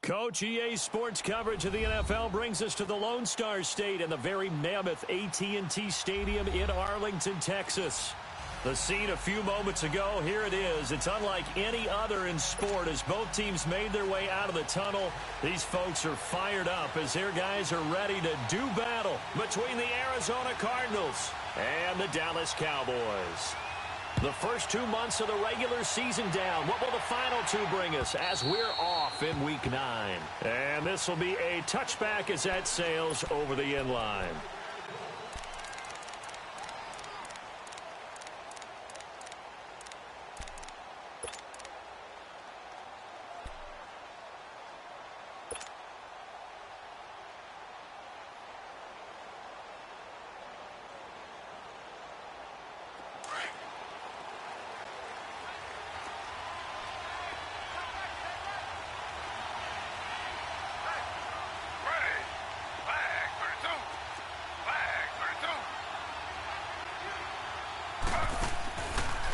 Coach, EA Sports coverage of the NFL brings us to the Lone Star State and the very mammoth AT&T Stadium in Arlington, Texas. The scene a few moments ago, here it is. It's unlike any other in sport as both teams made their way out of the tunnel. These folks are fired up as their guys are ready to do battle between the Arizona Cardinals and the Dallas Cowboys. The first 2 months of the regular season down. What will the final two bring us as we're off in Week 9? And this will be a touchback as that sails over the end line.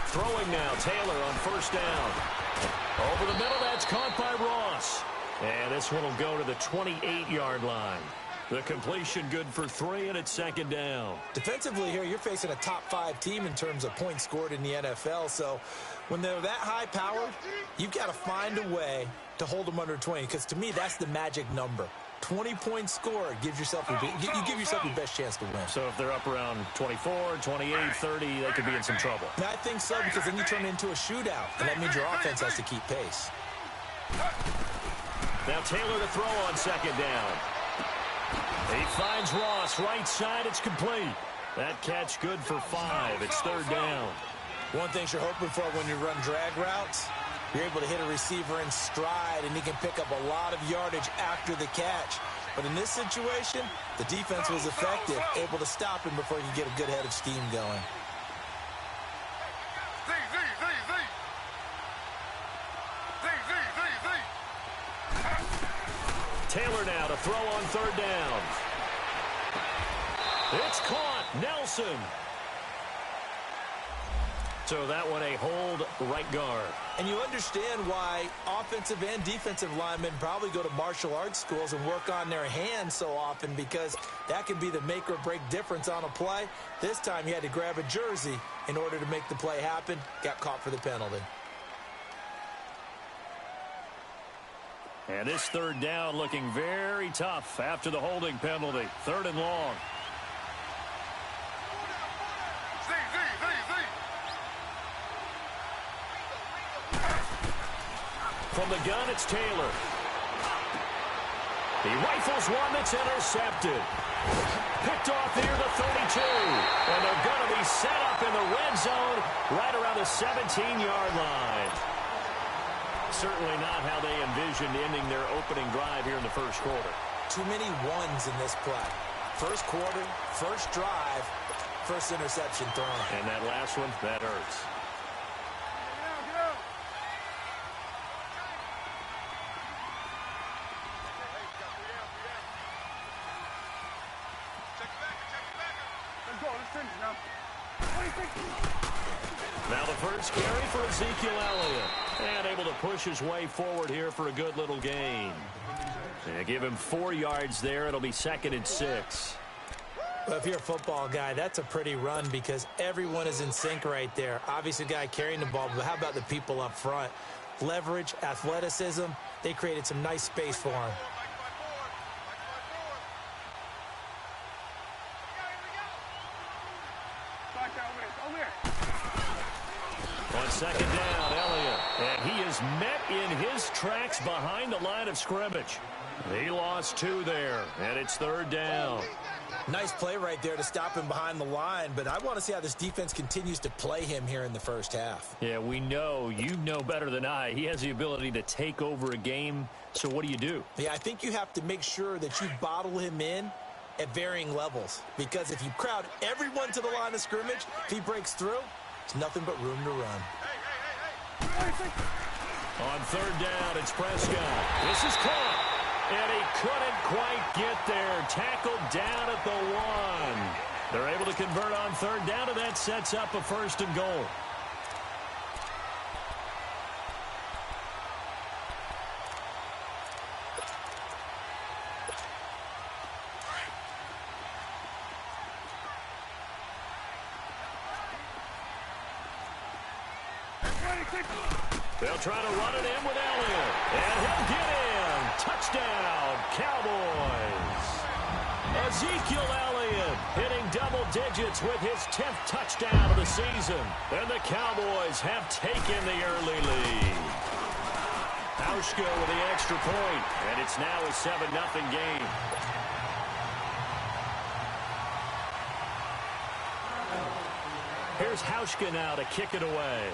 Throwing now, Taylor on first down. Over the middle, that's caught by Ross. And this one will go to the 28-yard line. The completion good for 3, and it's second down. Defensively here, you're facing a top-5 team in terms of points scored in the NFL. So when they're that high-powered, you've got to find a way to hold them under 20. Because to me, that's the magic number. 20 points scored gives yourself you give yourself your best chance to win. So if they're up around 24, 28, 30, they could be in some trouble. And I think so, because then you turn it into a shootout, and that means your offense has to keep pace. Now Taylor to throw on second down. He finds Ross right side. It's complete. That catch good for 5. It's third down. One thing you're hoping for when you run drag routes, you're able to hit a receiver in stride, and he can pick up a lot of yardage after the catch. But in this situation, the defense was effective, able to stop him before he could get a good head of steam going. Taylor now to throw on third down. It's caught. Nelson. So that one a hold right guard. And you understand why offensive and defensive linemen probably go to martial arts schools and work on their hands so often, because that can be the make or break difference on a play. This time he had to grab a jersey in order to make the play happen. Got caught for the penalty. And this third down looking very tough after the holding penalty. Third and long. From the gun, it's Taylor. He rifles one that's intercepted. Picked off near the 32. And they're going to be set up in the red zone right around the 17-yard line. Certainly not how they envisioned ending their opening drive here in the first quarter. Too many ones in this play. First quarter, first drive, first interception thrown. And that last one, that hurts. Now the first carry for Ezekiel Elliott. And able to push his way forward here for a good little gain. And give him 4 yards there. It'll be 2nd and 6. Well, if you're a football guy, that's a pretty run because everyone is in sync right there. Obviously, the guy carrying the ball, but how about the people up front? Leverage, athleticism, they created some nice space for him. On second down, Elliott. And he is met in his tracks behind the line of scrimmage. He lost 2 there, and it's third down. Nice play right there to stop him behind the line, but I want to see how this defense continues to play him here in the first half. Yeah, we know. You know better than I. He has the ability to take over a game, so what do? Yeah, I think you have to make sure that you bottle him in at varying levels, because if you crowd everyone to the line of scrimmage, if he breaks through, there's nothing but room to run. On third down, it's Prescott. This is caught. And he couldn't quite get there. Tackled down at the 1. They're able to convert on third down, and that sets up a 1st and goal. They'll try to run it in with Elliott. And he'll get in. Touchdown, Cowboys. Ezekiel Elliott hitting double digits with his 10th touchdown of the season. And the Cowboys have taken the early lead. Hauschka with the extra point, and it's now a 7-0 game. Here's Hauschka now to kick it away.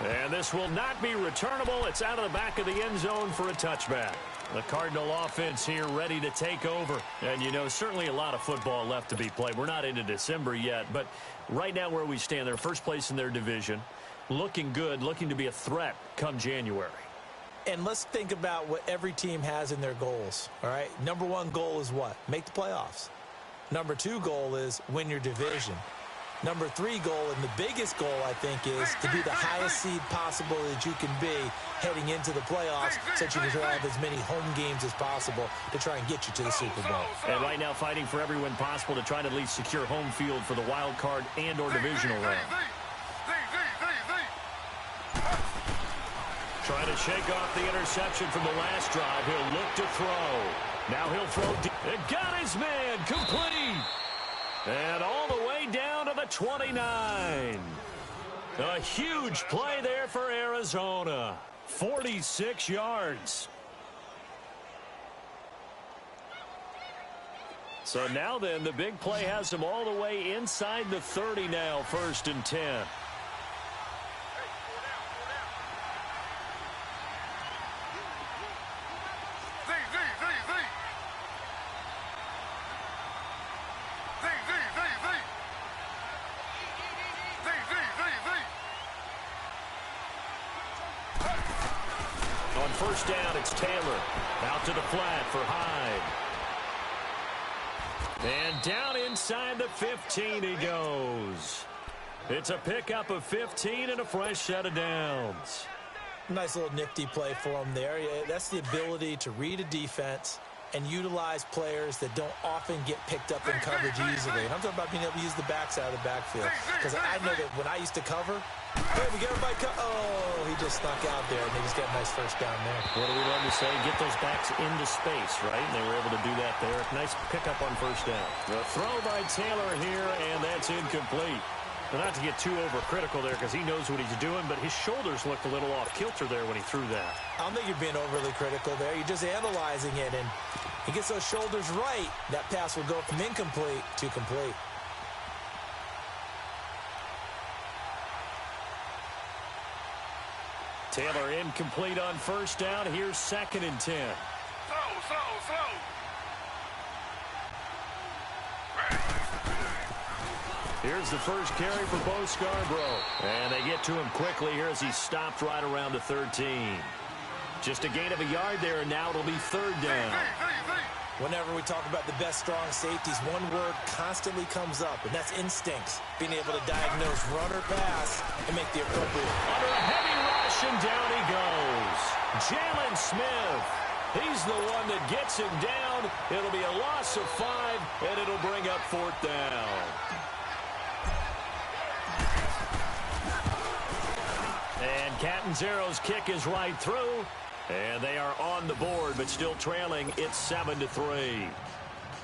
And this will not be returnable. It's out of the back of the end zone for a touchback. The Cardinal offense here ready to take over. And, you know, certainly a lot of football left to be played. We're not into December yet, but right now where we stand, they're first place in their division. Looking good, looking to be a threat come January. And let's think about what every team has in their goals, all right? Number one goal is what? Make the playoffs. Number two goal is win your division. Number three goal, and the biggest goal, I think, is to be the highest seed possible that you can be heading into the playoffs so that you can have as many home games as possible to try and get you to the Super Bowl. And right now fighting for every win possible to try to at least secure home field for the wild card and or divisional round. Trying to shake off the interception from the last drive. He'll look to throw. Now he'll throw deep. It got his man complete. And all the way down to the 29. A huge play there for Arizona. 46 yards. So now then, the big play has him all the way inside the 30 now, 1st and 10. On first down, it's Taylor. Out to the flat for Hyde. And down inside the 15 he goes. It's a pickup of 15 and a fresh set of downs. Nice little nifty play for him there. That's the ability to read a defense and utilize players that don't often get picked up in coverage easily. And I'm talking about being able to use the backside of the backfield. Because I know that when I used to cover, hey, we get everybody oh, he just snuck out there, and they just got a nice first down there. What do we love to say? Get those backs into space, right? And they were able to do that there. Nice pickup on first down. The throw by Taylor here, and that's incomplete. But not to get too overcritical there because he knows what he's doing, but his shoulders looked a little off kilter there when he threw that. I don't think you're being overly critical there. You're just analyzing it, and he gets those shoulders right. That pass will go from incomplete to complete. Taylor incomplete on first down. Here's 2nd and 10. Slow. Here's the first carry for Bo Scarborough. And they get to him quickly here as he stopped right around the 13. Just a gain of a yard there, and now it'll be 3rd down. Whenever we talk about the best strong safeties, one word constantly comes up, and that's instincts. Being able to diagnose run or pass and make the appropriate. Under a heavy rush, and down he goes. Jalen Smith. He's the one that gets him down. It'll be a loss of 5, and it'll bring up 4th down. And Catanzaro's kick is right through. And they are on the board, but still trailing. It's 7-3.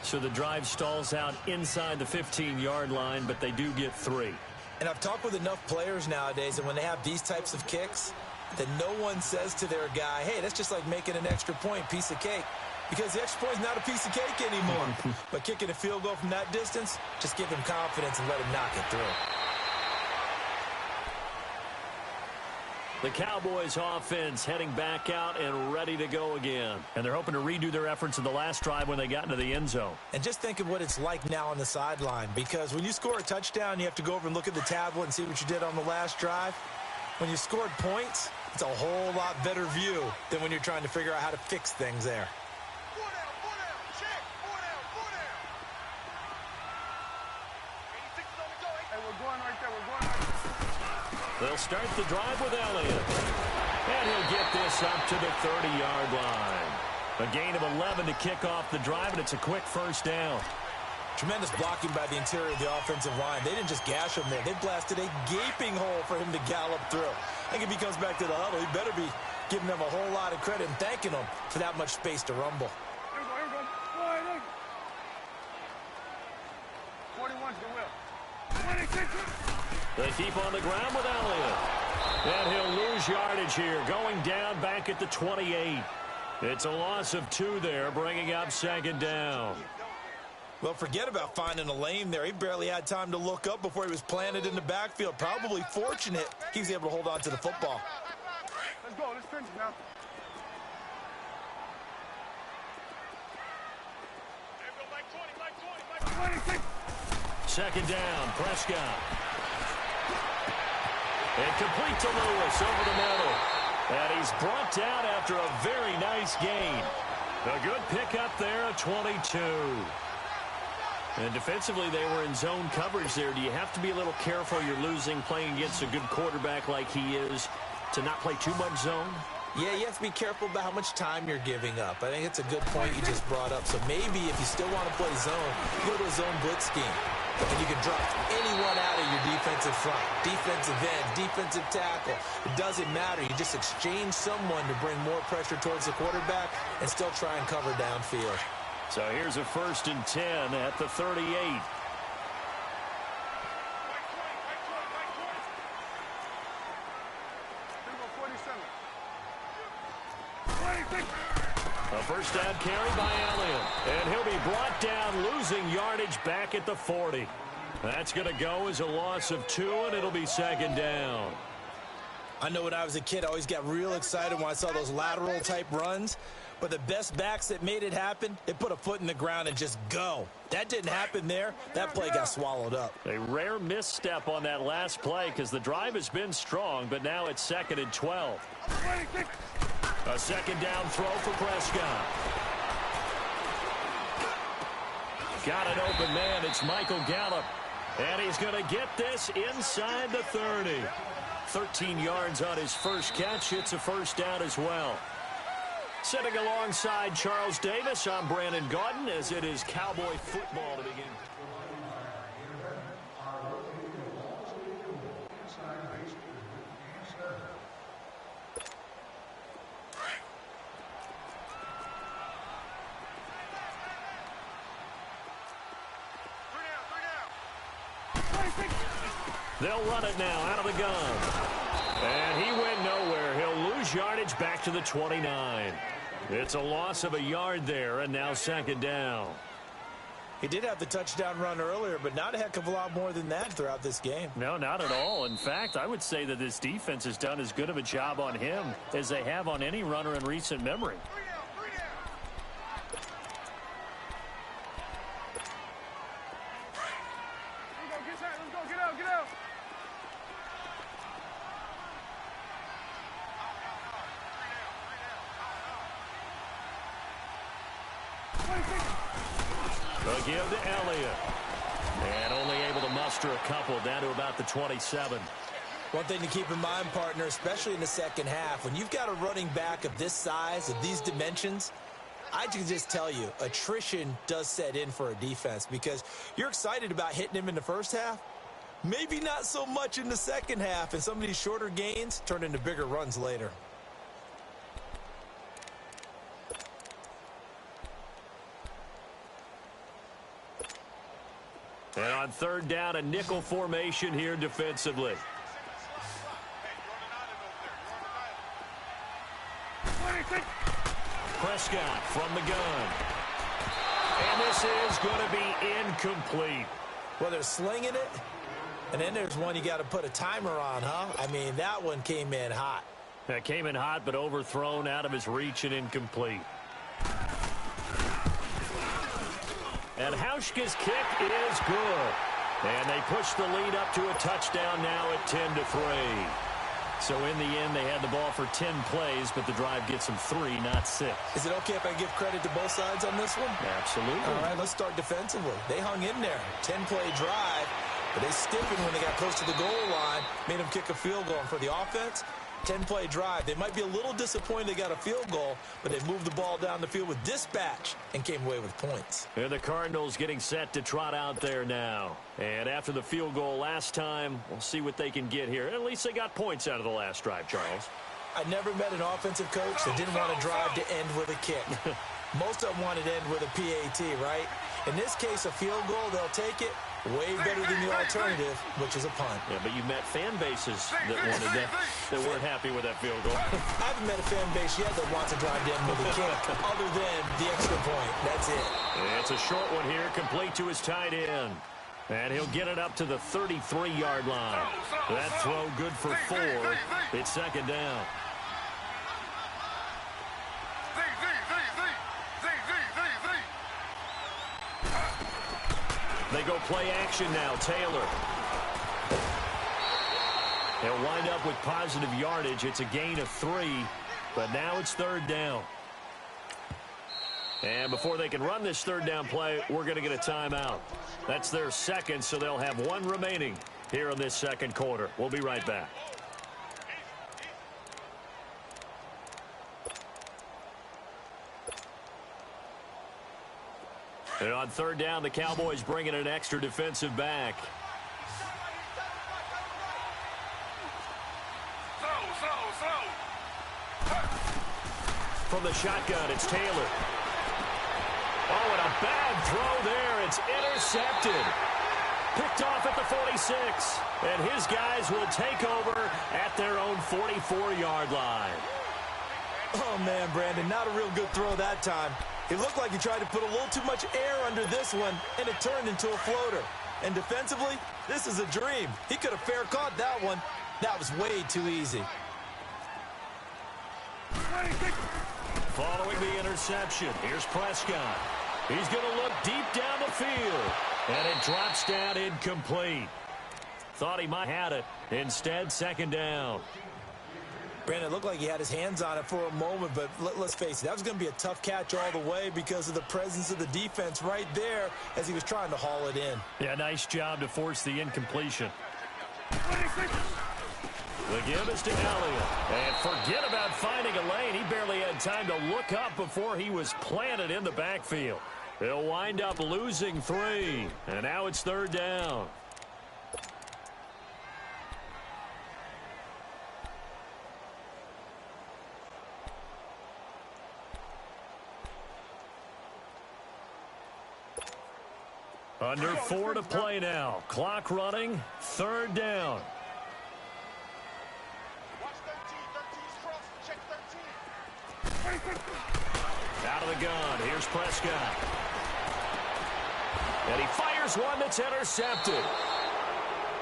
So the drive stalls out inside the 15-yard line, but they do get 3. And I've talked with enough players nowadays, and when they have these types of kicks, that no one says to their guy, hey, that's just like making an extra point, piece of cake. Because the extra point is not a piece of cake anymore. But kicking a field goal from that distance, just give him confidence and let him knock it through. The Cowboys offense heading back out and ready to go again. And they're hoping to redo their efforts in the last drive when they got into the end zone. And just think of what it's like now on the sideline. Because when you score a touchdown, you have to go over and look at the tablet and see what you did on the last drive. When you scored points, it's a whole lot better view than when you're trying to figure out how to fix things there. They'll start the drive with Elliott. And he'll get this up to the 30-yard line. A gain of 11 to kick off the drive, and it's a quick first down. Tremendous blocking by the interior of the offensive line. They didn't just gash him there. They blasted a gaping hole for him to gallop through. I think if he comes back to the huddle, he better be giving them a whole lot of credit and thanking them for that much space to rumble. Here we go. 41's the will. 26. They keep on the ground with Elliott. And he'll lose yardage here, going down back at the 28. It's a loss of 2 there, bringing up 2nd down. Well, forget about finding a lane there. He barely had time to look up before he was planted in the backfield. Probably fortunate he was able to hold on to the football. Let's go. Let's finish now. Like 26. 2nd down, Prescott. And complete to Lewis over the middle. And he's brought down after a very nice gain. A good pickup there at 22. And defensively, they were in zone coverage there. Do you have to be a little careful? You're losing playing against a good quarterback like he is to not play too much zone? Yeah, you have to be careful about how much time you're giving up. I think it's a good point you just brought up. So maybe if you still want to play zone, you go to a zone blitz scheme. And you can drop anyone out of your defensive front, defensive end, defensive tackle. It doesn't matter. You just exchange someone to bring more pressure towards the quarterback and still try and cover downfield. So here's a 1st and 10 at the 38. A 1st down carry by Elliott. And he'll be brought down, losing yardage back at the 40. That's going to go as a loss of 2, and it'll be 2nd down. I know when I was a kid, I always got real excited when I saw those lateral-type runs. But the best backs that made it happen, they put a foot in the ground and just go. That didn't happen there. That play got swallowed up. A rare misstep on that last play because the drive has been strong, but now it's 2nd and 12. A 2nd down throw for Prescott. Got an open man. It's Michael Gallup. And he's going to get this inside the 30. 13 yards on his first catch. It's a 1st down as well. Sitting alongside Charles Davis, I'm Brandon Gaudin as it is Cowboy football to begin. They'll run it now out of the gun. And he went nowhere. He'll lose yardage back to the 29. It's a loss of a yard there, and now 2nd down. He did have the touchdown run earlier, but not a heck of a lot more than that throughout this game. No, not at all. In fact, I would say that this defense has done as good of a job on him as they have on any runner in recent memory. They'll give to Elliott. And only able to muster a couple down to about the 27. One thing to keep in mind, partner, especially in the second half, when you've got a running back of this size, of these dimensions, I can just tell you, attrition does set in for a defense because you're excited about hitting him in the first half. Maybe not so much in the second half, and some of these shorter gains turn into bigger runs later. And on 3rd down, a nickel formation here defensively. Prescott from the gun. And this is going to be incomplete. Well, they're slinging it, and then there's one you got to put a timer on, huh? I mean, that one came in hot. That came in hot, but overthrown out of his reach and incomplete. And Hauschka's kick is good. And they push the lead up to a touchdown now at 10-3. So in the end, they had the ball for 10 plays, but the drive gets them 3, not 6. Is it okay if I give credit to both sides on this one? Absolutely. All right, let's start defensively. They hung in there. 10-play drive, but they stiffened when they got close to the goal line, made them kick a field goal. And for the offense, 10-play drive. They might be a little disappointed they got a field goal, but they moved the ball down the field with dispatch and came away with points. And the Cardinals getting set to trot out there now. And after the field goal last time, we'll see what they can get here. At least they got points out of the last drive, Charles. I never met an offensive coach that didn't want to drive to end with a kick. Most of them wanted to end with a PAT, right? In this case, a field goal, they'll take it. Way better than the alternative, which is a punt. Yeah, but you met fan bases that wanted that weren't happy with that field goal. I haven't met a fan base yet that wants to drive to end with a kick, other than the extra point. That's it. It's a short one here, complete to his tight end. And he'll get it up to the 33-yard line. That throw good for 4. It's second down. They go play action now. Taylor. They'll wind up with positive yardage. It's a gain of 3, but now it's third down. And before they can run this third down play, we're going to get a timeout. That's their second, so they'll have 1 remaining here in this second quarter. We'll be right back. And on third down, the Cowboys bringing an extra defensive back. From the shotgun, it's Taylor. Oh, and a bad throw there. It's intercepted. Picked off at the 46. And his guys will take over at their own 44-yard line. Oh, man, Brandon, not a real good throw that time. It looked like he tried to put a little too much air under this one, and it turned into a floater. And defensively, this is a dream. He could have fair caught that one. That was way too easy. Following the interception, here's Prescott. He's going to look deep down the field, and it drops down incomplete. Thought he might have it. Instead, second down. Brandon, it looked like he had his hands on it for a moment, but let's face it, that was going to be a tough catch all the way because of the presence of the defense right there as he was trying to haul it in. Yeah, nice job to force the incompletion. The give is to Elliott. And forget about finding a lane. He barely had time to look up before he was planted in the backfield. He'll wind up losing 3. And now it's third down. Under 4 to play now. Clock running. Third down. Out of the gun. Here's Prescott. And he fires one that's intercepted.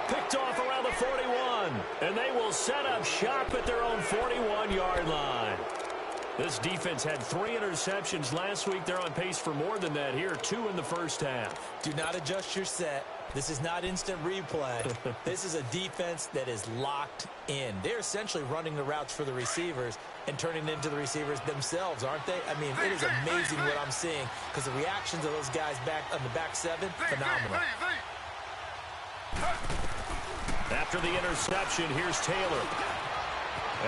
Picked off around the 41. And they will set up shop at their own 41-yard line. This defense had 3 interceptions last week. They're on pace for more than that here. 2 in the first half. Do not adjust your set. This is not instant replay. This is a defense that is locked in. They're essentially running the routes for the receivers and turning it into the receivers themselves, aren't they? I mean, it is amazing what I'm seeing because the reactions of those guys back on the back 7, phenomenal. After the interception, here's Taylor.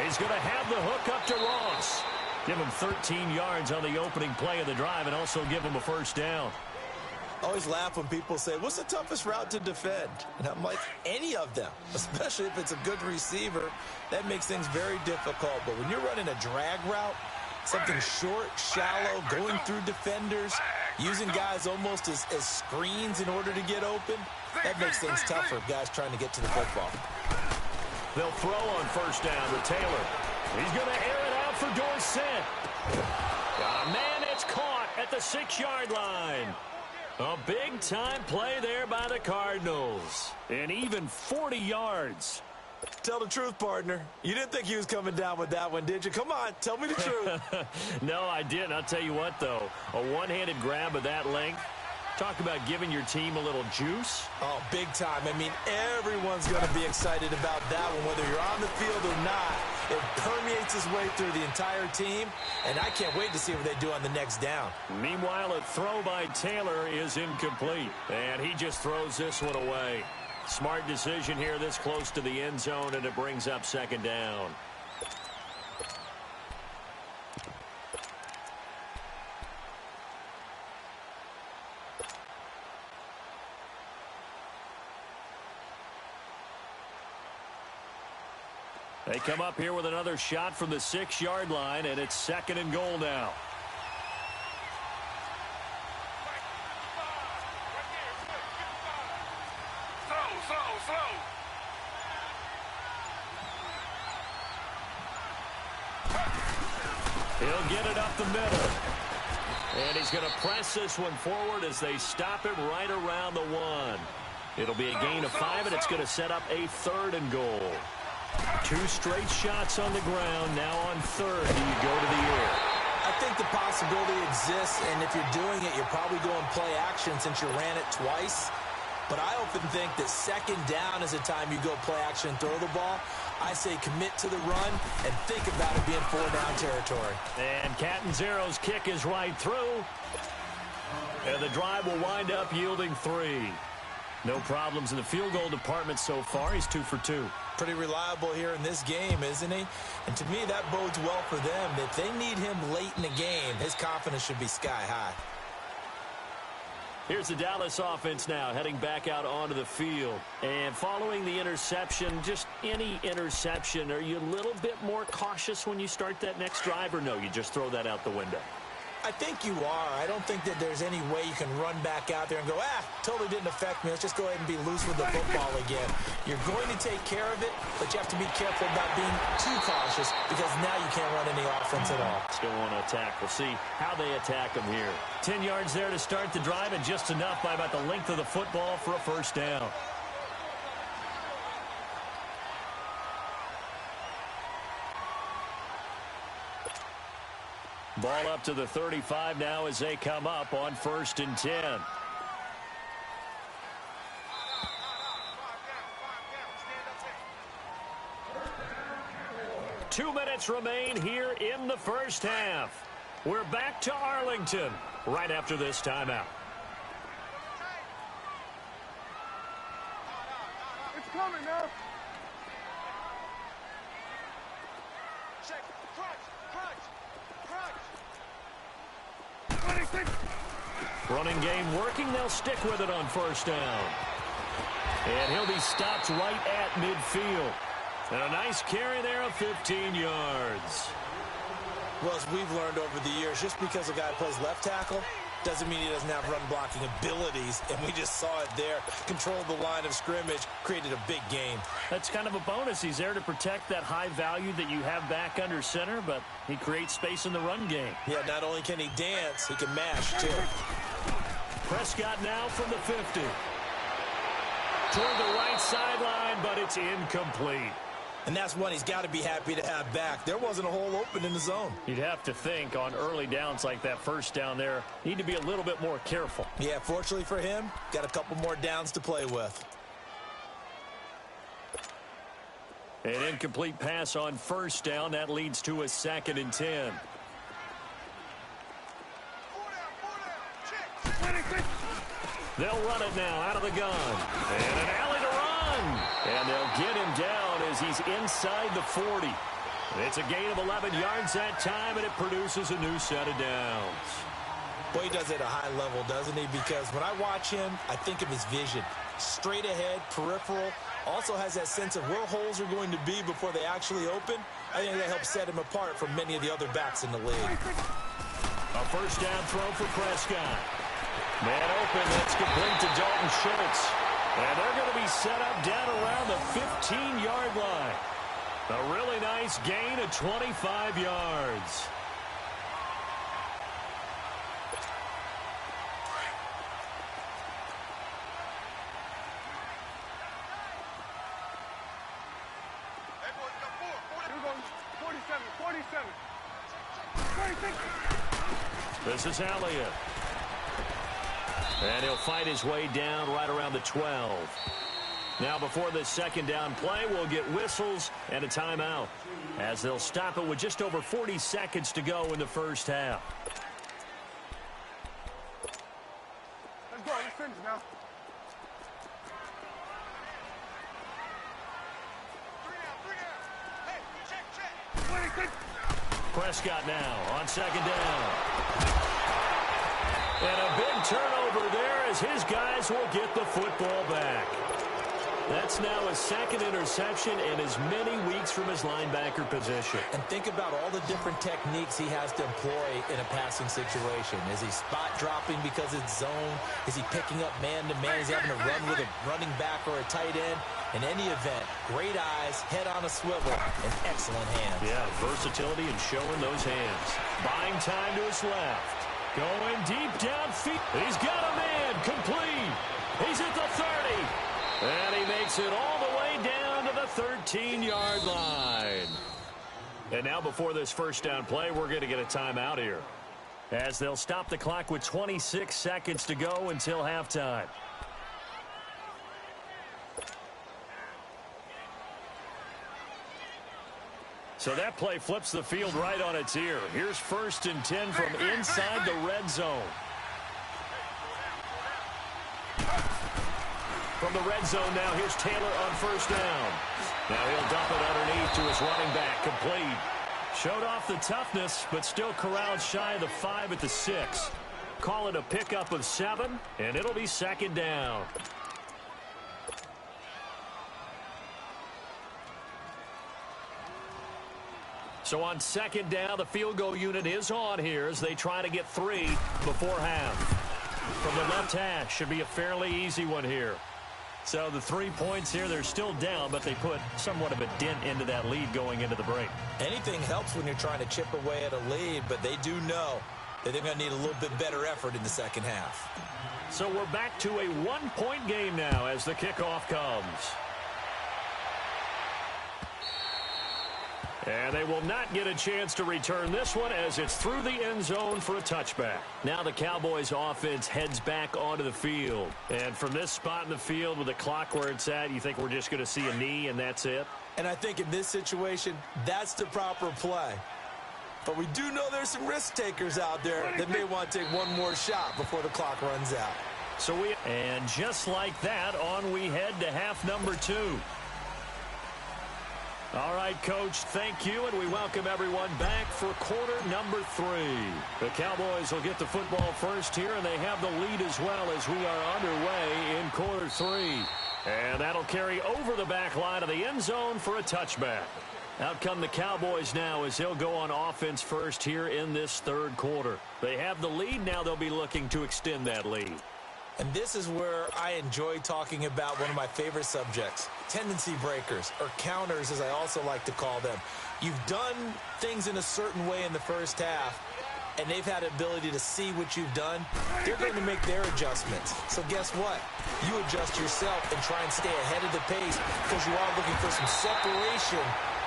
He's going to have the hook up to Ross. Give him 13 yards on the opening play of the drive and also give him a first down. I always laugh when people say, what's the toughest route to defend? And I'm like, any of them, especially if it's a good receiver. That makes things very difficult. But when you're running a drag route, something short, shallow, going through defenders, using guys almost as screens in order to get open, that makes things tougher, guys trying to get to the football. They'll throw on first down with Taylor. He's going to air it out for Dorsett. Man, it's caught at the 6-yard line. A big-time play there by the Cardinals. And even 40 yards. Tell the truth, partner. You didn't think he was coming down with that one, did you? Come on, tell me the truth. No, I didn't. I'll tell you what, though. A one-handed grab of that length. Talk about giving your team a little juice. Oh, big time. I mean, everyone's going to be excited about that one, whether you're on the field or not. It permeates its way through the entire team, and I can't wait to see what they do on the next down. Meanwhile, a throw by Taylor is incomplete, and he just throws this one away. Smart decision here this close to the end zone, and it brings up second down. They come up here with another shot from the 6-yard line, and it's 2nd and goal now. He'll get it up the middle. And he's going to press this one forward as they stop him right around the 1. It'll be a gain of 5, and it's going to set up a 3rd and goal. 2 straight shots on the ground. Now on 3rd, do you go to the air? I think the possibility exists, and if you're doing it, you're probably going play action since you ran it twice. But I often think that 2nd down is a time you go play action and throw the ball. I say commit to the run and think about it being 4-down territory. And Catanzero's kick is right through. And the drive will wind up yielding 3. No problems in the field goal department so far. He's 2 for 2. Pretty reliable here in this game, isn't he? And to me, that bodes well for them. If they need him late in the game, his confidence should be sky high. Here's the Dallas offense now heading back out onto the field. And following the interception, just any interception, are you a little bit more cautious when you start that next drive, or no, you just throw that out the window? I think you are. I don't think that there's any way you can run back out there and go, totally didn't affect me. Let's just go ahead and be loose with the football again. You're going to take care of it, but you have to be careful about being too cautious because now you can't run any offense at all. Still want to attack. We'll see how they attack them here. 10 yards there to start the drive, and just enough by about the length of the football for a 1st down. Ball up to the 35 now as they come up on 1st and 10. Two minutes remain here in the 1st half. We're back to Arlington right after this timeout. It's coming now. Check. Crunch. 26. Running game working. They'll stick with it on 1st down. And he'll be stopped right at midfield. And a nice carry there of 15 yards. Well, as we've learned over the years, just because a guy plays left tackle doesn't mean he doesn't have run blocking abilities. And we just saw it there. Controlled the line of scrimmage, created a big gain. That's kind of a bonus. He's there to protect that high value that you have back under center, but he creates space in the run game. Yeah, not only can he dance, he can mash, too. Prescott now from the 50. Toward the right sideline, but it's incomplete. And that's one he's got to be happy to have back. There wasn't a hole open in the zone. You'd have to think on early downs like that 1st down there, need to be a little bit more careful. Yeah, fortunately for him, got a couple more downs to play with. An incomplete pass on 1st down. That leads to a 2nd and 10. They'll run it now out of the gun. And an alley to run. And they'll get him down as he's inside the 40. It's a gain of 11 yards that time, and it produces a new set of downs. Boy, he does it at a high level, doesn't he? Because when I watch him, I think of his vision. Straight ahead, peripheral. Also has that sense of where holes are going to be before they actually open. I think that helps set him apart from many of the other backs in the league. A 1st down throw for Prescott. Man open, that's complete to Dalton Schultz. And they're going to be set up down around the 15-yard line. A really nice gain of 25 yards. Here goes 47. 26. This is Elliott. And he'll fight his way down right around the 12. Now before this 2nd down play, we'll get whistles and a timeout as they'll stop it with just over 40 seconds to go in the 1st half. Let's go. Let's finish now. Hey, check. Prescott now on 2nd down. And a big turnover there as his guys will get the football back. That's now his second interception in as many weeks from his linebacker position. And think about all the different techniques he has to employ in a passing situation. Is he spot dropping because it's zone? Is he picking up man-to-man? Is he having to run with a running back or a tight end? In any event, great eyes, head on a swivel, and excellent hands. Yeah, versatility and showing those hands. Buying time to his left. Going deep downfield. He's got a man complete. He's at the 30. And he makes it all the way down to the 13-yard line. And now before this first down play, we're going to get a timeout here, as they'll stop the clock with 26 seconds to go until halftime. So that play flips the field right on its ear. Here's 1st and 10 from inside the red zone. From the red zone now, here's Taylor on 1st down. Now he'll dump it underneath to his running back, complete. Showed off the toughness, but still corralled shy of the 5 at the 6. Call it a pickup of 7, and it'll be 2nd down. So on 2nd down, the field goal unit is on here as they try to get 3 before half. From the left hash, should be a fairly easy one here. So the 3 points here, they're still down, but they put somewhat of a dent into that lead going into the break. Anything helps when you're trying to chip away at a lead, but they do know that they're going to need a little bit better effort in the second half. So we're back to a 1-point game now as the kickoff comes. And they will not get a chance to return this one as it's through the end zone for a touchback. Now the Cowboys offense heads back onto the field. And from this spot in the field with the clock where it's at, you think we're just going to see a knee and that's it? And I think in this situation, that's the proper play. But we do know there's some risk takers out there that may want to take one more shot before the clock runs out. And just like that, on we head to half number 2. All right, Coach, thank you, and we welcome everyone back for quarter number 3. The Cowboys will get the football first here, and they have the lead as well as we are underway in quarter 3. And that'll carry over the back line of the end zone for a touchback. Out come the Cowboys now as they'll go on offense first here in this 3rd quarter. They have the lead. Now they'll be looking to extend that lead. And this is where I enjoy talking about one of my favorite subjects, tendency breakers, or counters as I also like to call them. You've done things in a certain way in the first half, and they've had the ability to see what you've done. They're going to make their adjustments. So guess what? You adjust yourself and try and stay ahead of the pace because you are looking for some separation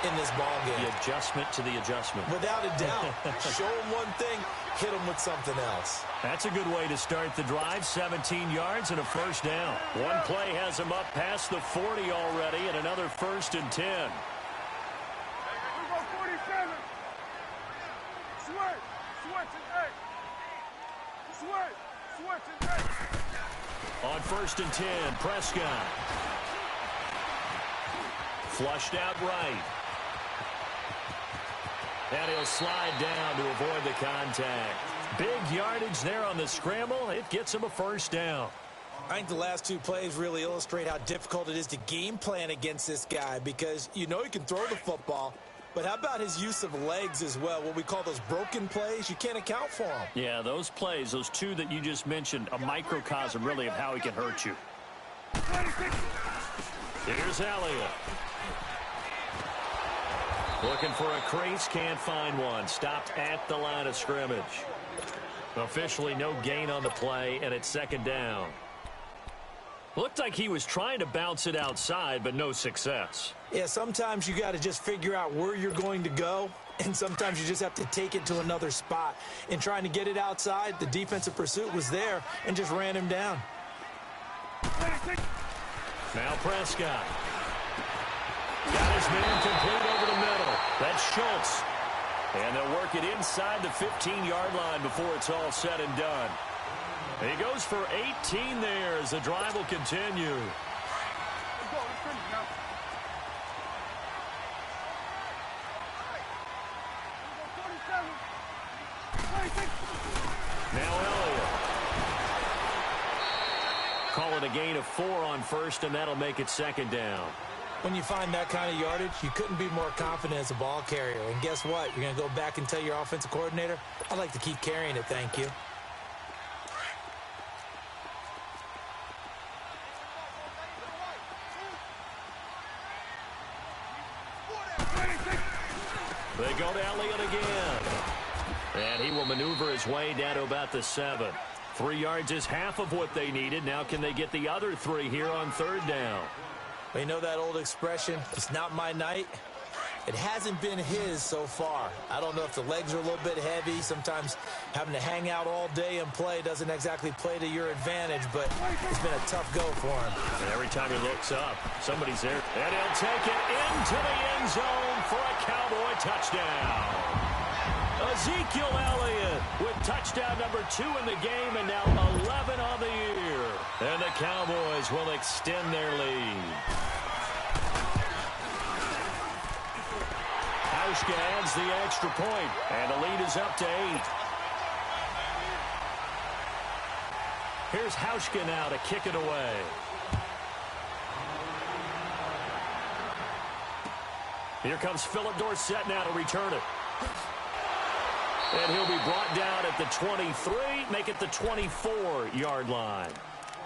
in this ball game. The adjustment to the adjustment. Without a doubt. Show them one thing, hit them with something else. That's a good way to start the drive. 17 yards and a 1st down. One play has them up past the 40 already, and another 1st and 10. We go 47. Switch. Switch and 8. Switch and 8. On 1st and 10, Prescott. Flushed out right. And he'll slide down to avoid the contact. Big yardage there on the scramble. It gets him a 1st down. I think the last 2 plays really illustrate how difficult it is to game plan against this guy because you know he can throw the football, but how about his use of legs as well? What we call those broken plays, you can't account for them. Yeah, those plays, those 2 that you just mentioned, a microcosm really of how he can hurt you. Here's Elliott. Looking for a crease, can't find one. Stopped at the line of scrimmage. Officially no gain on the play, and it's 2nd down. Looked like he was trying to bounce it outside, but no success. Yeah, sometimes you got to just figure out where you're going to go, and sometimes you just have to take it to another spot. In trying to get it outside, the defensive pursuit was there and just ran him down. Now Prescott. Got his man complete over the middle. That's Schultz. And they'll work it inside the 15-yard line before it's all said and done. He goes for 18 there as the drive will continue. Let's go. Let's finish now. We go 47. 26. Now Elliott. Call it a gain of 4 on first, and that'll make it second down. When you find that kind of yardage, you couldn't be more confident as a ball carrier. And guess what? You're going to go back and tell your offensive coordinator, I'd like to keep carrying it, thank you. They go to Elliott again. And he will maneuver his way down to about the 7. 3 yards is half of what they needed. Now can they get the other 3 here on third down? Well, you know that old expression, it's not my night? It hasn't been his so far. I don't know if the legs are a little bit heavy. Sometimes having to hang out all day and play doesn't exactly play to your advantage, but it's been a tough go for him. And every time he looks up, somebody's there. And he'll take it into the end zone for a Cowboy touchdown. Ezekiel Elliott with touchdown number 2 in the game, and now 11 on the year. And the Cowboys will extend their lead. Hauschka adds the extra point, and the lead is up to 8. Here's Hauschka now to kick it away. Here comes Philip Dorsett now to return it. And he'll be brought down at the 23, make it the 24-yard line.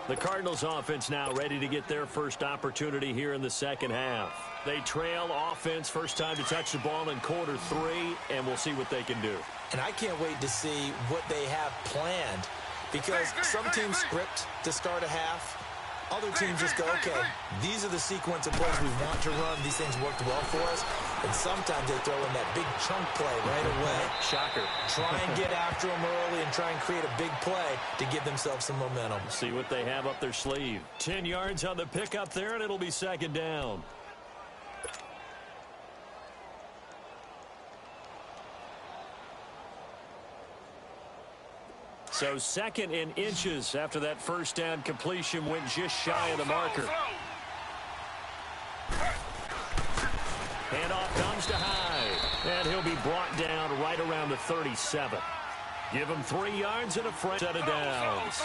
The Cardinals offense now ready to get their first opportunity here in the second half. They trail offense, first time to touch the ball in quarter 3, and we'll see what they can do. And I can't wait to see what they have planned, because some teams script to start a half. Other teams just go, okay, these are the sequence of plays we want to run. These things worked well for us. And sometimes they throw in that big chunk play right away. Shocker. Try and get after them early and try and create a big play to give themselves some momentum. See what they have up their sleeve. 10 yards on the pickup there, and it'll be second down. So second in inches after that first down completion went just shy of the marker. Handoff comes to Hyde, and he'll be brought down right around the 37. Give him 3 yards and a fresh set of downs.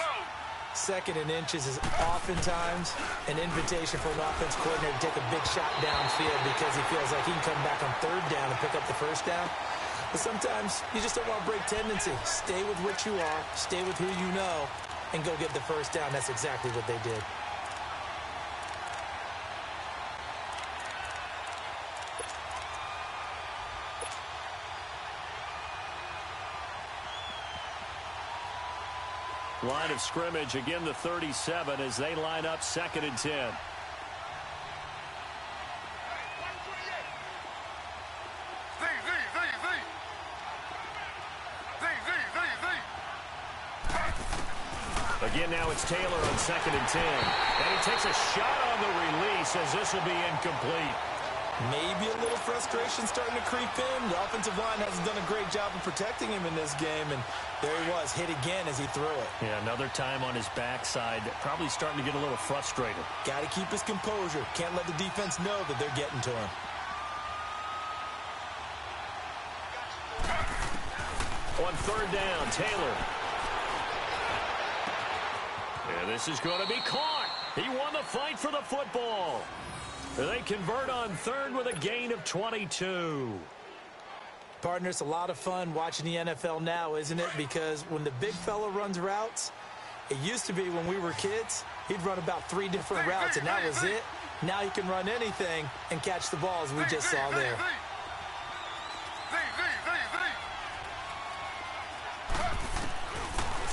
Second in inches is oftentimes an invitation for an offense coordinator to take a big shot downfield because he feels like he can come back on third down and pick up the first down. But sometimes you just don't want to break tendency. Stay with what you are, stay with who you know, and go get the first down. That's exactly what they did. Line of scrimmage, again the 37 as they line up second and 10. Again, now it's Taylor on second and 10. And he takes a shot on the release as this will be incomplete. Maybe a little frustration starting to creep in. The offensive line hasn't done a great job of protecting him in this game, and there he was, hit again as he threw it. Yeah, another time on his backside, probably starting to get a little frustrated. Got to keep his composure. Can't let the defense know that they're getting to him. On third down, Taylor. And this is going to be caught. He won the fight for the football. They convert on third with a gain of 22. Partner, it's a lot of fun watching the NFL now, isn't it? Because when the big fella runs routes, it used to be when we were kids, he'd run about 3 different routes, and that was it. Now he can run anything and catch the ball, as we just saw there.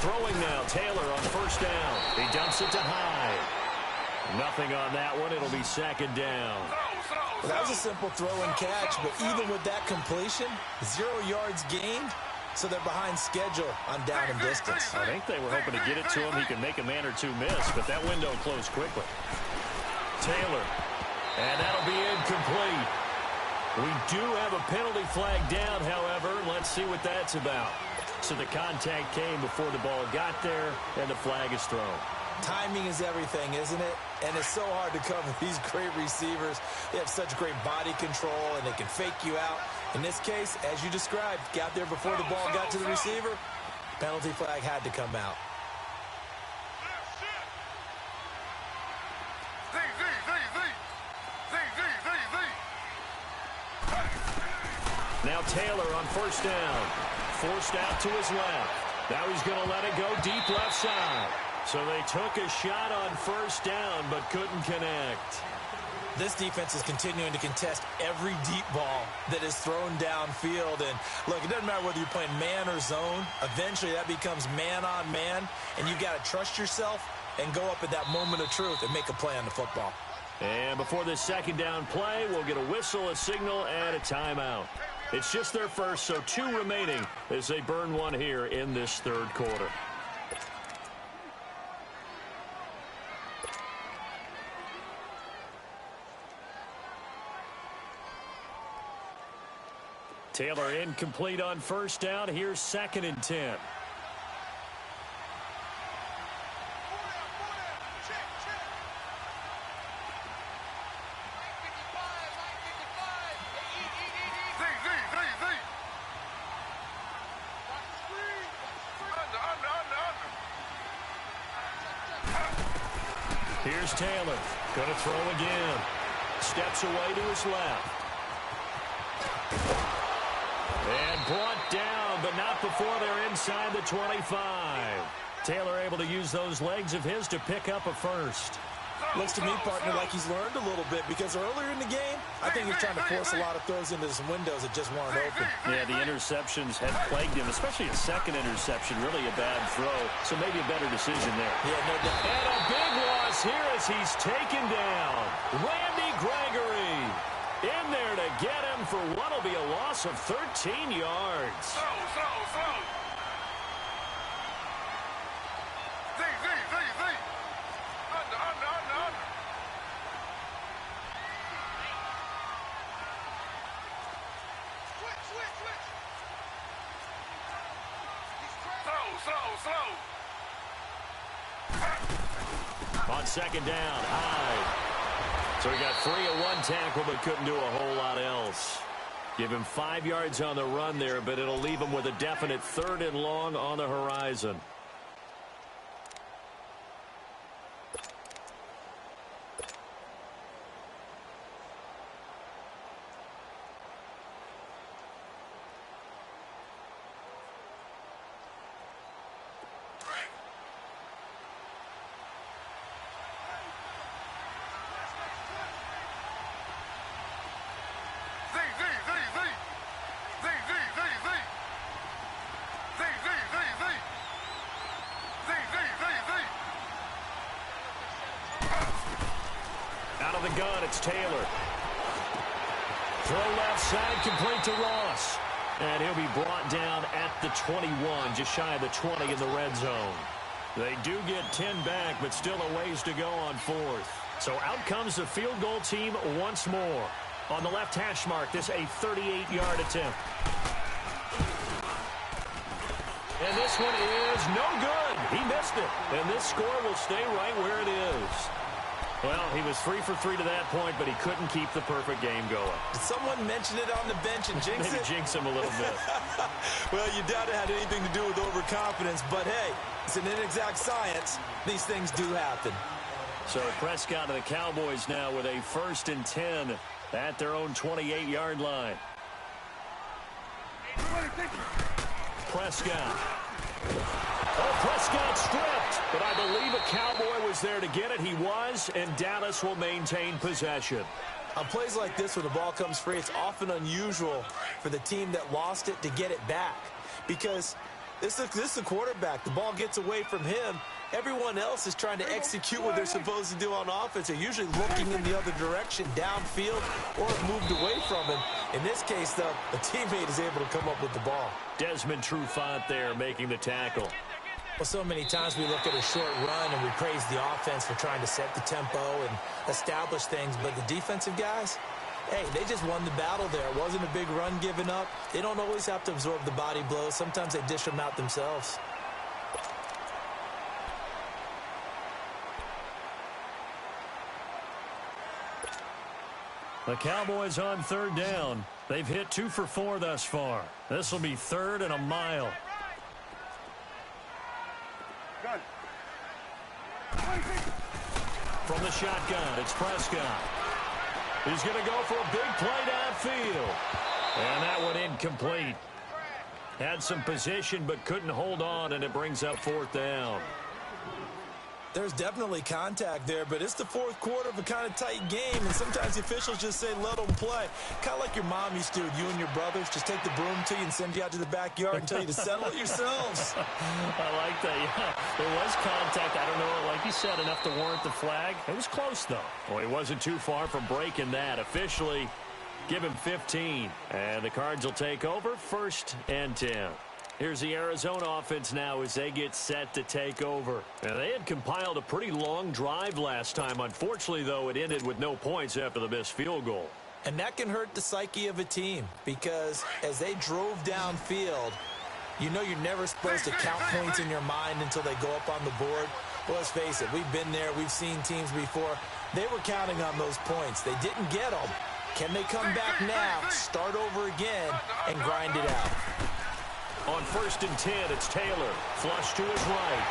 Throwing now, Taylor on first down. He dumps it to Hyde. Nothing on that one. It'll be second down. Well, that was a simple throw and catch, but even with that completion, 0 yards gained, so they're behind schedule on down and distance. I think they were hoping to get it to him. He could make a man or two miss, but that window closed quickly. Taylor, and that'll be incomplete. We do have a penalty flag down, however. Let's see what that's about. So the contact came before the ball got there, and the flag is thrown. Timing is everything, isn't it? And it's so hard to cover these great receivers. They have such great body control, and they can fake you out. In this case, as you described, got there before the ball got to the receiver. Penalty flag had to come out. Now Taylor on first down. Forced out to his left. Now he's going to let it go deep left side. So they took a shot on first down but couldn't connect. This defense is continuing to contest every deep ball that is thrown downfield. And, look, it doesn't matter whether you're playing man or zone. Eventually that becomes man on man, and you've got to trust yourself and go up at that moment of truth and make a play on the football. And before this second down play, we'll get a whistle, a signal, and a timeout. It's just their first, so 2 remaining as they burn one here in this third quarter. Taylor incomplete on first down. Here's 2nd and 10. Here's Taylor. Going to throw again. Steps away to his left. And brought down, but not before they're inside the 25. Taylor able to use those legs of his to pick up a first. Looks to me, partner, like he's learned a little bit, because earlier in the game, I think he's trying to force a lot of throws into some windows that just weren't open. Yeah, the interceptions had plagued him, especially a second interception, really a bad throw. So maybe a better decision there. Yeah, no doubt. And a big loss here as he's taken down. Randy Gregory in there to get him for what will be a loss of 13 yards. On second down, Hyde. So he got free of one tackle but couldn't do a whole lot else. Give him 5 yards on the run there, but it'll leave him with a definite 3rd and long on the horizon. Out of the gun, it's Taylor. Throw left side, complete to Ross. And he'll be brought down at the 21, just shy of the 20 in the red zone. They do get 10 back, but still a ways to go on 4th. So out comes the field goal team once more. On the left hash mark, this a 38-yard attempt. And this one is no good. He missed it. And this score will stay right where it is. Well, he was 3 for 3 to that point, but he couldn't keep the perfect game going. Did someone mention it on the bench and jinx it? Maybe jinx him a little bit. Well, you doubt it had anything to do with overconfidence, but hey, it's an inexact science. These things do happen. So Prescott and the Cowboys now with a 1st and 10 at their own 28-yard line. Prescott. Oh, Prescott stripped, but I believe a Cowboy was there to get it. He was, and Dallas will maintain possession. On plays like this where the ball comes free, it's often unusual for the team that lost it to get it back, because this is the quarterback. The ball gets away from him. Everyone else is trying to execute what they're supposed to do on offense. They're usually looking in the other direction, downfield, or moved away from him. In this case, though, a teammate is able to come up with the ball. Desmond Trufant there making the tackle. Well, so many times we look at a short run and we praise the offense for trying to set the tempo and establish things, but the defensive guys, hey, they just won the battle there. It wasn't a big run given up. They don't always have to absorb the body blows. Sometimes they dish them out themselves. The Cowboys on 3rd down. They've hit 2 for 4 thus far. This will be 3rd and a mile. From the shotgun, it's Prescott. He's going to go for a big play downfield. And that one incomplete. Had some position but couldn't hold on, and it brings up fourth down. There's definitely contact there, but it's the fourth quarter of a kind of tight game, and sometimes the officials just say, let them play. Kind of like your mom used to, you and your brothers, just take the broom to you and send you out to the backyard and tell you to settle it yourselves. I like that, yeah. There was contact. I don't know, like you said, enough to warrant the flag. It was close, though. Well, he wasn't too far from breaking that. Officially, give him 15. And the Cards will take over, 1st and 10. Here's the Arizona offense now as they get set to take over. And they had compiled a pretty long drive last time. Unfortunately, though, it ended with no points after the missed field goal. And that can hurt the psyche of a team because as they drove downfield, you know you're never supposed to count points in your mind until they go up on the board. Well, let's face it, we've been there. We've seen teams before. They were counting on those points. They didn't get them. Can they come back now, start over again, and grind it out? On 1st and 10, it's Taylor. Flush to his right.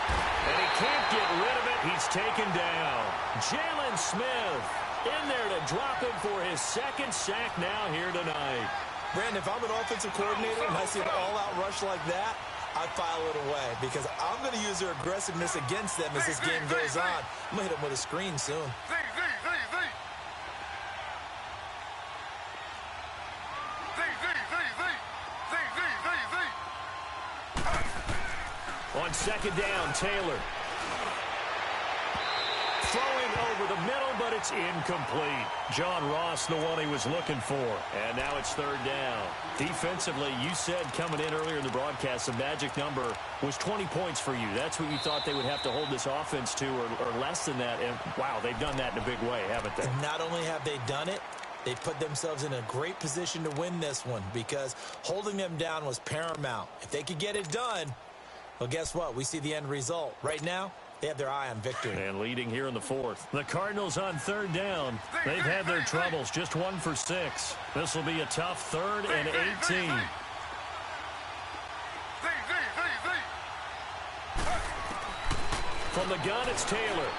And he can't get rid of it. He's taken down. Jalen Smith in there to drop him for his 2nd sack now here tonight. Brandon, if I'm an offensive coordinator and I see an all-out rush like that, I file it away because I'm going to use their aggressiveness against them as this game goes on. I'm going to hit them with a screen soon. On 2nd down, Taylor. Throwing over the middle, but it's incomplete. John Ross, the one he was looking for. And now it's 3rd down. Defensively, you said coming in earlier in the broadcast, the magic number was 20 points for you. That's what you thought they would have to hold this offense to or less than that. And, wow, they've done that in a big way, haven't they? And not only have they done it, they put themselves in a great position to win this one because holding them down was paramount. If they could get it done, well, guess what? We see the end result. Right now, they have their eye on victory. And leading here in the 4th. The Cardinals on 3rd down. They've had their troubles. Just 1 for 6. This will be a tough 3rd and 18. From the gun, it's Taylor.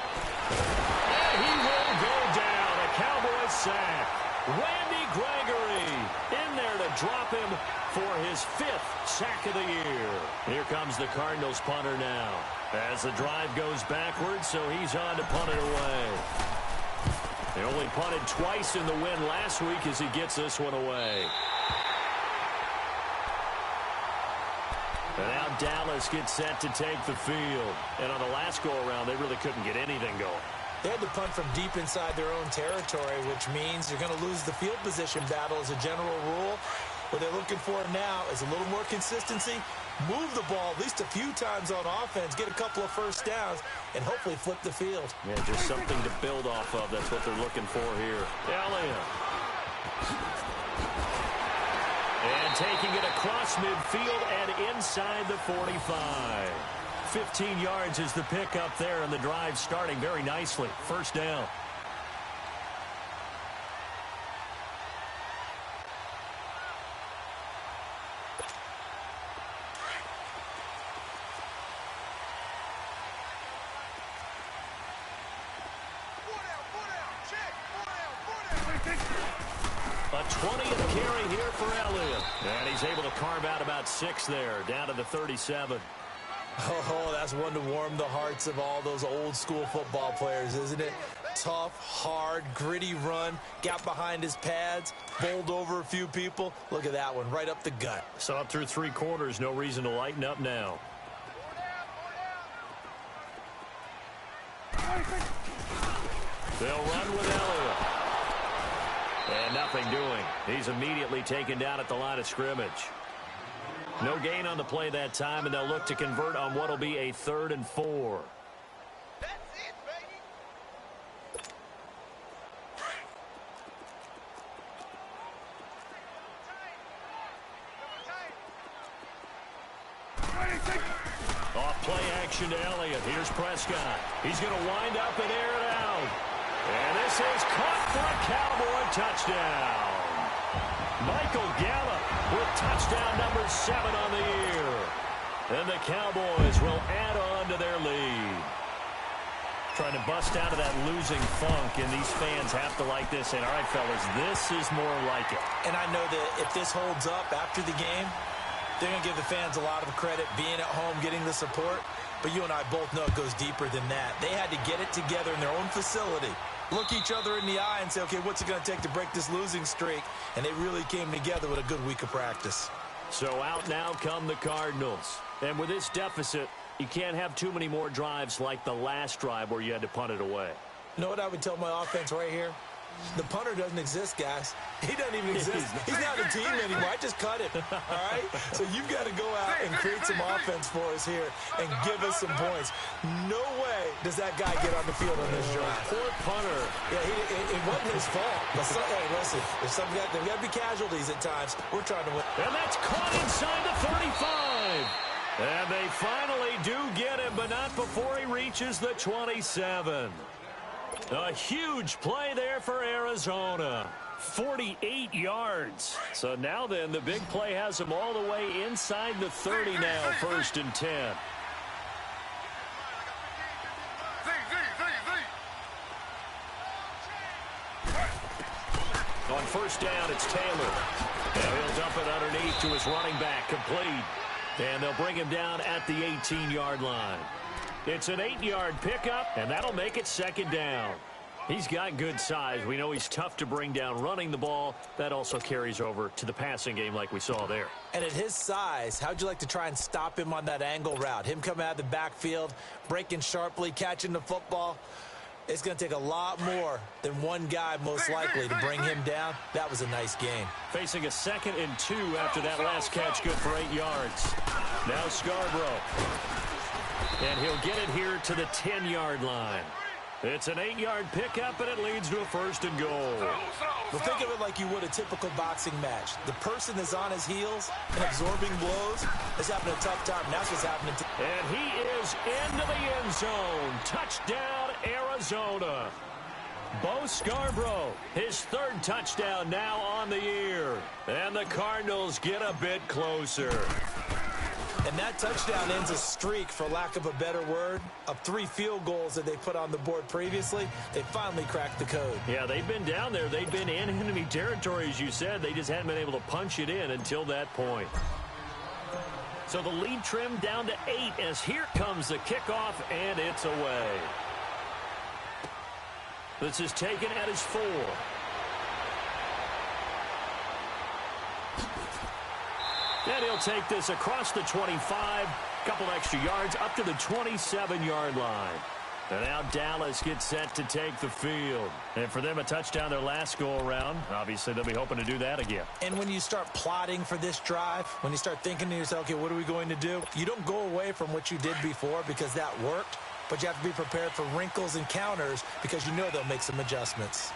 And he will go down. A Cowboys sack. Randy Gregory in there to drop him for his 5th sack of the year. Here comes the Cardinals punter now. As the drive goes backwards, so he's on to punt it away. They only punted twice in the win last week as he gets this one away. And now Dallas gets set to take the field. And on the last go-around, they really couldn't get anything going. They had to punt from deep inside their own territory, which means you're going to lose the field position battle as a general rule. What they're looking for now is a little more consistency, move the ball at least a few times on offense, get a couple of first downs, and hopefully flip the field. Yeah, just something to build off of. That's what they're looking for here. Elliott. And taking it across midfield and inside the 45. 15 yards is the pickup there, and the drive starting very nicely. 1st down. A 20th carry here for Elliott. And he's able to carve out about 6 there, down to the 37. Oh, that's one to warm the hearts of all those old school football players, isn't it? Tough, hard, gritty run, got behind his pads, bowled over a few people. Look at that one, right up the gut. Saw it through 3 quarters, no reason to lighten up now. They'll run with Elliott. And nothing doing. He's immediately taken down at the line of scrimmage. No gain on the play that time, and they'll look to convert on what will be a 3rd and 4. That's it, baby. Off play action to Elliott. Here's Prescott. He's going to wind up and air it out. And this is caught for a Cowboy touchdown. Michael Gallup with touchdown number 7 on the year. And the Cowboys will add on to their lead. Trying to bust out of that losing funk, and these fans have to like this. And, all right, fellas, this is more like it. And I know that if this holds up after the game, they're going to give the fans a lot of credit, being at home, getting the support. But you and I both know it goes deeper than that. They had to get it together in their own facility, look each other in the eye and say, okay, what's it going to take to break this losing streak? And they really came together with a good week of practice. So out now come the Cardinals. And with this deficit, you can't have too many more drives like the last drive where you had to punt it away. You know what I would tell my offense right here? The punter doesn't exist, guys. He doesn't even exist. He's not a team anymore. I just cut it, all right? So you've got to go out and create some offense for us here and give us some points. No way does that guy get on the field on this drive. Poor punter. Yeah, it wasn't his fault. But hey, listen, there's got to be casualties at times. We're trying to win. And that's caught inside the 35. And they finally do get him, but not before he reaches the 27. A huge play there for Arizona. 48 yards. So now then, the big play has him all the way inside the 30 now, 1st and 10. On 1st down, it's Taylor. Now he'll dump it underneath to his running back, complete. And they'll bring him down at the 18-yard line. It's an 8-yard pickup, and that'll make it 2nd down. He's got good size. We know he's tough to bring down running the ball. That also carries over to the passing game like we saw there. And at his size, how'd you like to try and stop him on that angle route? Him coming out of the backfield, breaking sharply, catching the football. It's going to take a lot more than one guy, most likely, to bring him down. That was a nice game. Facing a 2nd and 2 after that last catch, good for 8 yards. Now Scarborough. And he'll get it here to the 10-yard line. It's an 8-yard pickup, and it leads to a 1st and goal. Well, think of it like you would a typical boxing match. The person that's on his heels and absorbing blows is having a tough time. That's what's happening. And he is into the end zone. Touchdown, Arizona. Bo Scarborough, his 3rd touchdown now on the year. And the Cardinals get a bit closer. And that touchdown ends a streak, for lack of a better word, of 3 field goals that they put on the board previously. They finally cracked the code. Yeah, they've been down there. They've been in enemy territory, as you said. They just hadn't been able to punch it in until that point. So the lead trimmed down to 8 as here comes the kickoff, and it's away. This is taken at his 4. And he'll take this across the 25, couple extra yards, up to the 27-yard line. And now Dallas gets set to take the field. And for them, a touchdown their last go-around. Obviously, they'll be hoping to do that again. And when you start plotting for this drive, when you start thinking to yourself, okay, what are we going to do? You don't go away from what you did before because that worked, but you have to be prepared for wrinkles and counters because you know they'll make some adjustments.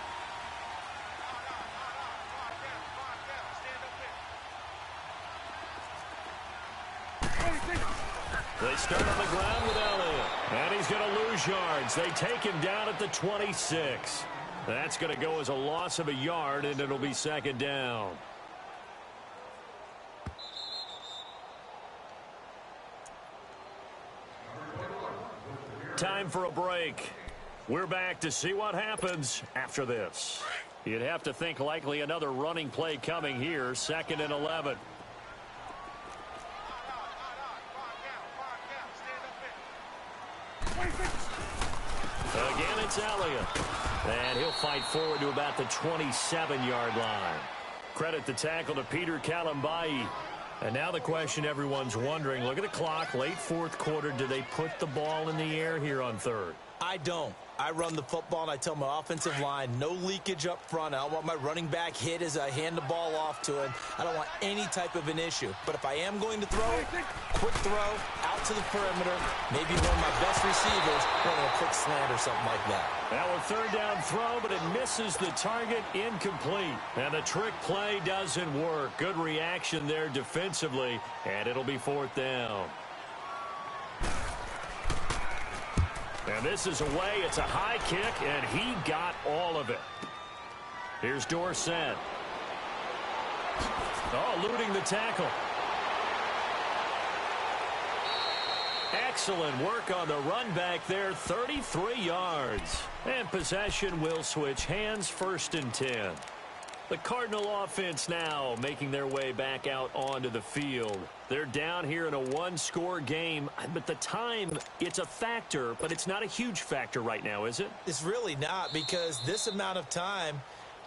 They start on the ground with Elliott. And he's going to lose yards. They take him down at the 26. That's going to go as a loss of a yard, and it'll be 2nd down. Time for a break. We're back to see what happens after this. You'd have to think likely another running play coming here, 2nd and 11. Again, it's Elliott. And he'll fight forward to about the 27-yard line. Credit the tackle to Peter Kalambai. And now the question everyone's wondering, look at the clock, late 4th quarter. Do they put the ball in the air here on 3rd? I don't. I run the football, and I tell my offensive line, no leakage up front. I don't want my running back hit as I hand the ball off to him. I don't want any type of an issue. But if I am going to throw, quick throw, out to the perimeter, maybe one of my best receivers running a quick slant or something like that. Now a 3rd down throw, but it misses the target, incomplete. And the trick play doesn't work. Good reaction there defensively, and it'll be 4th down. And this is away. It's a high kick, and he got all of it. Here's Dorsett. Oh, eluding the tackle. Excellent work on the run back there, 33 yards. And possession will switch hands, 1st and 10. The Cardinal offense now making their way back out onto the field. They're down here in a one-score game, but the time, it's a factor, but it's not a huge factor right now, is it? It's really not, because this amount of time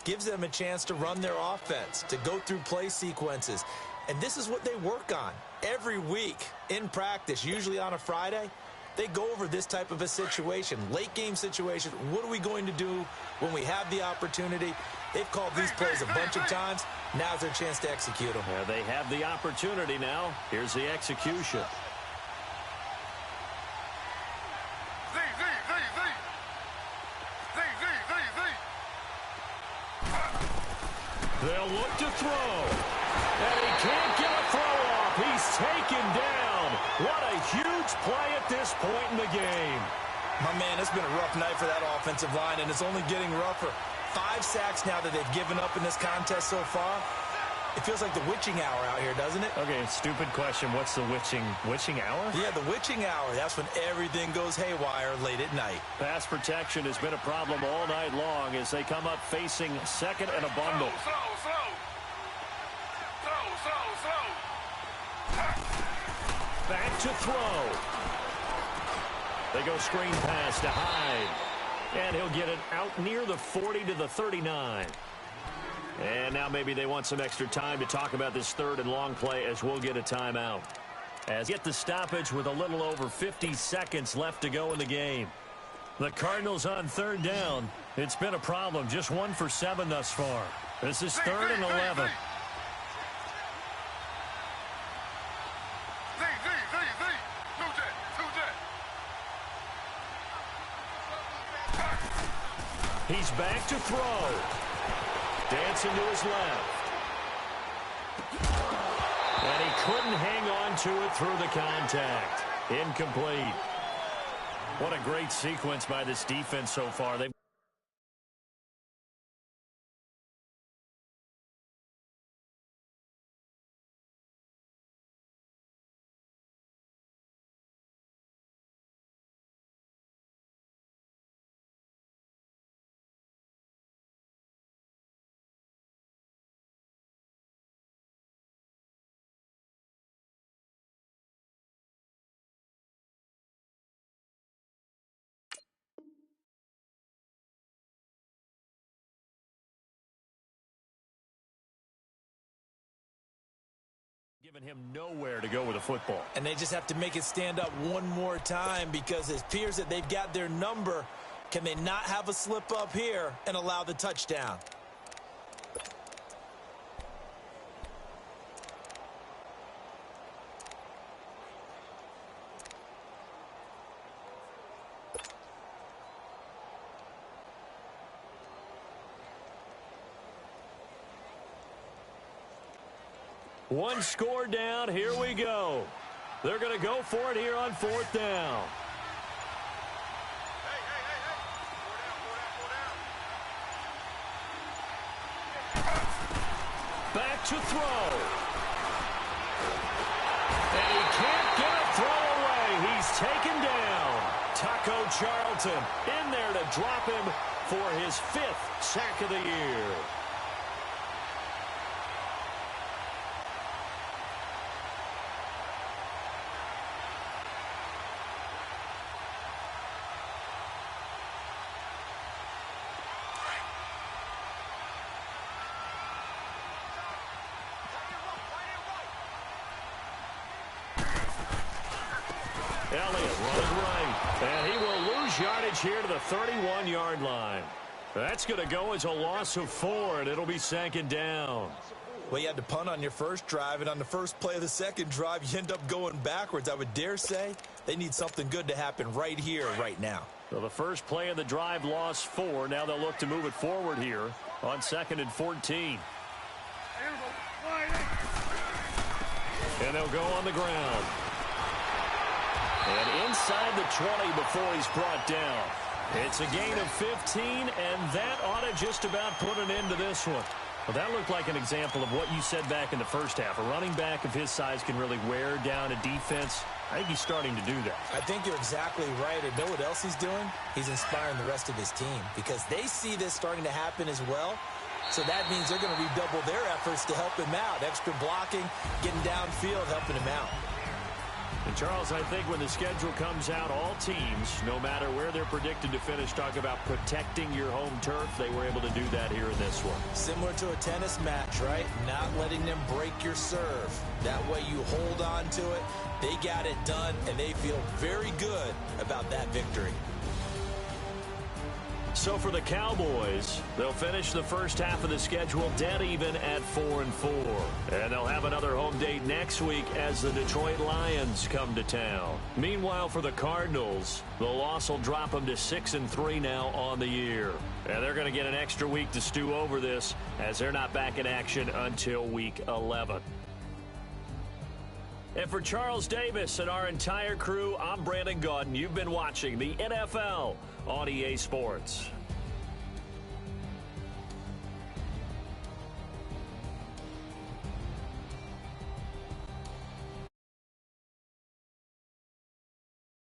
gives them a chance to run their offense, to go through play sequences. And this is what they work on every week in practice, usually on a Friday. They go over this type of a situation, late game situation. What are we going to do when we have the opportunity? They've called these plays a bunch of times. Now's their chance to execute them. Yeah, they have the opportunity now. Here's the execution. They'll look to throw. And he can't get a throw off. He's taken down. What a huge play at this point in the game. My man, it's been a rough night for that offensive line, and it's only getting rougher. 5 sacks now that they've given up in this contest so far. It feels like the witching hour out here, doesn't it? Okay, stupid question. What's the witching hour? Yeah, the witching hour. That's when everything goes haywire late at night. Pass protection has been a problem all night long as they come up facing 2nd and a bundle. Back to throw. They go screen pass to Hyde. And he'll get it out near the 40 to the 39. And now maybe they want some extra time to talk about this 3rd and long play as we'll get a timeout. As get the stoppage with a little over 50 seconds left to go in the game. The Cardinals on 3rd down. It's been a problem. Just 1 for 7 thus far. This is 3rd and 11. He's back to throw. Dancing to his left. And he couldn't hang on to it through the contact. Incomplete. What a great sequence by this defense so far. They've given him nowhere to go with the football. And they just have to make it stand up one more time, because it appears that they've got their number. Can they not have a slip up here and allow the touchdown? One score down. Here we go. They're going to go for it here on 4th down. Back to throw. And he can't get a throw away. He's taken down. Taco Charlton in there to drop him for his 5th sack of the year. Elliott running right, and he will lose yardage here to the 31-yard line. That's going to go as a loss of 4, and it'll be 2nd down. Well, you had to punt on your first drive, and on the first play of the second drive, you end up going backwards. I would dare say they need something good to happen right here, right now. So the first play of the drive lost 4. Now they'll look to move it forward here on 2nd and 14. And they'll go on the ground. And inside the 20 before he's brought down. It's a gain of 15, and that ought to just about put an end to this one. Well, that looked like an example of what you said back in the first half. A running back of his size can really wear down a defense. I think he's starting to do that. I think you're exactly right. And know what else he's doing? He's inspiring the rest of his team because they see this starting to happen as well. So that means they're going to redouble their efforts to help him out. Extra blocking, getting downfield, helping him out. And, Charles, I think when the schedule comes out, all teams, no matter where they're predicted to finish, talk about protecting your home turf. They were able to do that here in this one. Similar to a tennis match, right? Not letting them break your serve. That way you hold on to it. They got it done, and they feel very good about that victory. So for the Cowboys, they'll finish the first half of the schedule dead even at 4-4. And they'll have another home date next week as the Detroit Lions come to town. Meanwhile, for the Cardinals, the loss will drop them to 6-3 now on the year. And they're going to get an extra week to stew over this as they're not back in action until week 11. And for Charles Davis and our entire crew, I'm Brandon Gaudin. You've been watching the NFL on EA Sports.